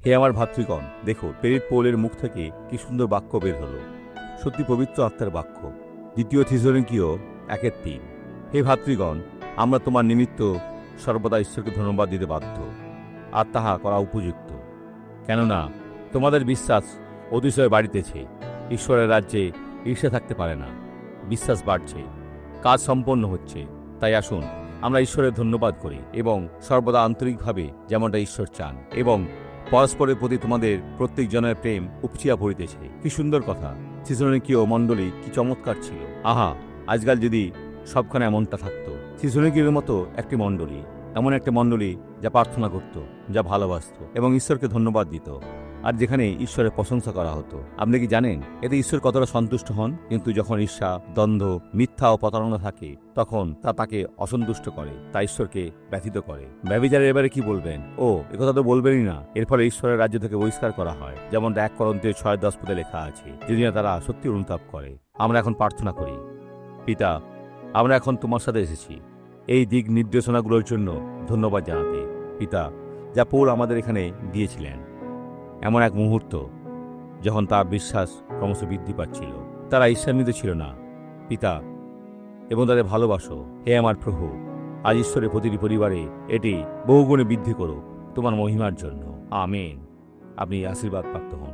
হে আমার ভাতৃগণ, দেখো প্রেরিত পৌলের মুখ থেকে কি সুন্দর বাক্য বের হলো। সত্যি পবিত্র আত্মার বাক্য। 2 থিসলনিকীয় 1:3। হে ভাতৃগণ, আমরা তোমার নিমিত্ত সর্বদা ঈশ্বরকে ধন্যবাদ দিতে বাধ্য, আর তাহা করা উপযুক্ত। কেননা তোমাদের বিশ্বাস অতিশয় বাড়িতেছে। ঈশ্বরের রাজ্যে ঈর্ষা থাকতে পারে না। বিশ্বাস বাড়ছে, কাজ সম্পন্ন হচ্ছে। তাই আসুন আমরা ঈশ্বরের ধন্যবাদ করি এবং সর্বদা আন্তরিকভাবে যেমনটা ঈশ্বর চান, এবং পরস্পরের প্রতি তোমাদের প্রত্যেক জনের প্রেম উপচিয়া পড়িতেছে। কি সুন্দর কথা! থিসলনিকীয় মণ্ডলী কি চমৎকার ছিল! আহা, আজকাল যদি সবখানে এমনটা থাকতো। থিসলনিকীর মতো একটি মণ্ডলী, এমন একটা মণ্ডলী যা প্রার্থনা করত, যা ভালোবাসত এবং ঈশ্বরকে ধন্যবাদ দিত, আর যেখানে ঈশ্বরের প্রশংসা করা হতো। আপনি কি জানেন এতে ঈশ্বর কতটা সন্তুষ্ট হন? কিন্তু যখন ঈর্ষা, দ্বন্দ্ব, মিথ্যা ও প্রতারণা থাকে, তখন তা তাকে অসন্তুষ্ট করে, তা ঈশ্বরকে ব্যথিত করে। ব্যভিচারের এবারে কি বলবেন? ও, একথা তো বলবেনই না। এর ফলে ঈশ্বরের রাজ্য থেকে বহিষ্কার করা হয়, যেমনটা 1 করন্থীয় 6:10 লেখা আছে, যদি না তারা সত্যি অনুতাপ করে। আমরা এখন প্রার্থনা করি। পিতা, আমরা এখন তোমার সাথে এসেছি এই দিক নির্দেশনাগুলোর জন্য ধন্যবাদ জানাতে। পিতা, যা পৌল আমাদের এখানে দিয়েছিলেন, এমন এক মুহূর্ত যখন তার বিশ্বাস ক্রমশ বৃদ্ধি পাচ্ছিল। তারা ঈর্ষান্বিত ছিল না, পিতা, এবং তাদের ভালোবাসো। হে আমার প্রভু, আজ ঈশ্বরের প্রতিটি পরিবারে এটি বহুগুণে বৃদ্ধি করো তোমার মহিমার জন্য। আমেন। আপনি আশীর্বাদ প্রাপ্ত হন।